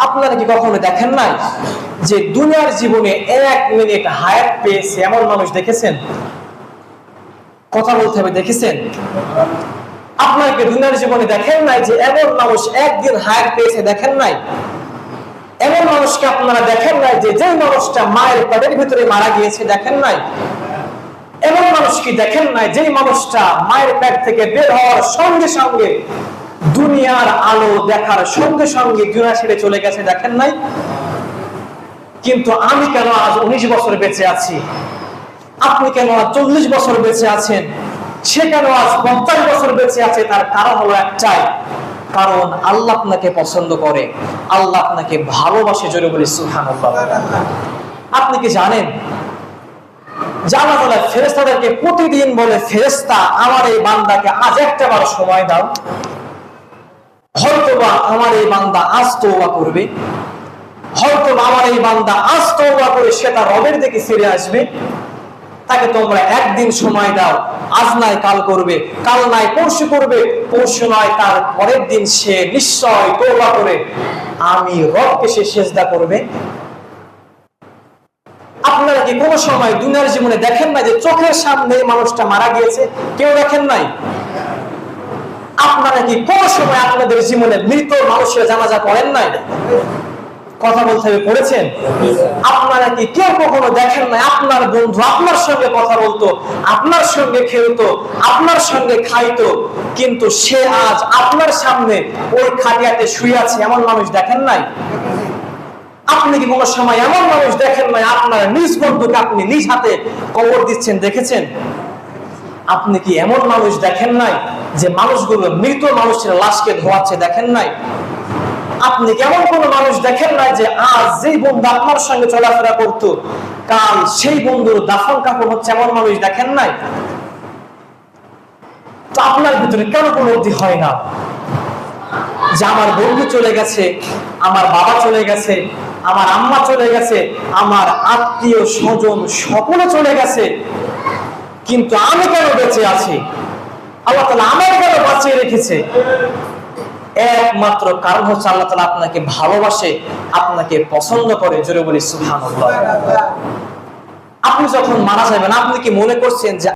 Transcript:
আপনারা কি কখনো দেখেন নাই যে দুনিয়ার জীবনে 1 মিনিট হায়াত পেয়েছে এমন মানুষ দেখেছেন? কথা বলতে হবে, দেখেছেন? আপনারা কি দুনিয়ার জীবনে দেখেন নাই যে এমন মানুষ একদিন হায়াত পেয়েছে? দেখেন নাই? এমন মানুষকে আপনারা দেখেন নাই যে যে মানুষটা মায়ের পেটের ভিতরে মারা গিয়েছে? দেখেন নাই? এমন মানুষ কি দেখেন নাই যে মানুষটা মায়ের পেট থেকে বের হওয়ার সঙ্গে সঙ্গে দুনিয়ার আলো দেখার সঙ্গে সঙ্গে দুনিয়া ছেড়ে চলে গেছে? দেখেন নাই? কিন্তু আমি কেন আজ 19 বছর বেঁচে আছি? আপনি কেন আজ 40 বছর বেঁচে আছেন? সে কেন আজ 50 বছর বেঁচে আছে? তার কারণ হলো একটাই, কারণ আল্লাহ আপনাকে পছন্দ করে, আল্লাহ আপনাকে ভালোবাসে। জোরে বলি সুবহানাল্লাহ। আপনি কি জানেন যে আল্লাহ তাআলা ফেরেশতাদেরকে প্রতিদিন বলে, ফেরেশতা আমার এই বান্দাকে আজ একটাবার সময় দাও, হয়তোবা আমার এই বান্দা আজ তওবা করবে, হয়তোবা আমার এই বান্দা আজ তওবা করে সে তার রবের দিকে ফিরে আসবে। তাকে তোমরা একদিন সময় দাও, আজ নয় কাল করবে, কাল নয় পরশু করবে, পরশু নয় তার পরের দিন সে নিশ্চয় তওবা করে আমি রবকে সে সিজদা করবে। আপনারা কি কোনো সময় দুনিয়ার জীবনে দেখেন না যে চোখের সামনে মানুষটা মারা গিয়েছে? কেউ দেখেন নাই? আপনারা কি কোন সময় আপনাদের জীবনে মৃত মানুষের জানাজা পড়েন নাই? কথা বলতে হবে, পড়েছেন? আপনারা কি কেউ কখনো দেখেন নাই আপনার বন্ধু আপনার সঙ্গে কথা বলতো, আপনার সঙ্গে খেলতো, আপনার সঙ্গে খাইতো, কিন্তু সে আজ আপনার সামনে ওই খাটিয়াতে শুয়ে আছে? এমন মানুষ দেখেন নাই? আপনি কি কোনো সময় এমন মানুষ দেখেন নাই আপনার নিজ বন্ধুকে আপনি নিজ হাতে কবর দিচ্ছেন? দেখেছেন? আপনি কি এমন মানুষ দেখেন নাই যে মানুষগুলো মৃত মানুষের লাশকে ধোয়াচ্ছে? দেখেন নাই? আপনি কেমন কোন মানুষ দেখেন নাই যে আজ যেই বন্ধু আপনার সঙ্গে চলাফেরা করতো কাল সেই বন্ধুর দাফন কাফন হচ্ছে? এমন মানুষ দেখেন নাই? তো আপনার ভিতরে কেন কোনো অবধি হয় না যে আমার বন্ধু চলে গেছে, আমার বাবা চলে গেছে, আমার আম্মা চলে গেছে, আমার আত্মীয় স্বজন সকলে চলে গেছে, কিন্তু আমি কেন বেঁচে আছি? আল্লাহ তাআলা আমার কেন বাঁচিয়ে রেখেছে? একমাত্র কারণ হচ্ছে আল্লাহ তাআলা আপনাকে ভালোবাসে, আপনাকে পছন্দ করে। জোরে বলি সুবহানাল্লাহ। আপনি যখন মারা যাবেন আপনি কি মনে করছেন যে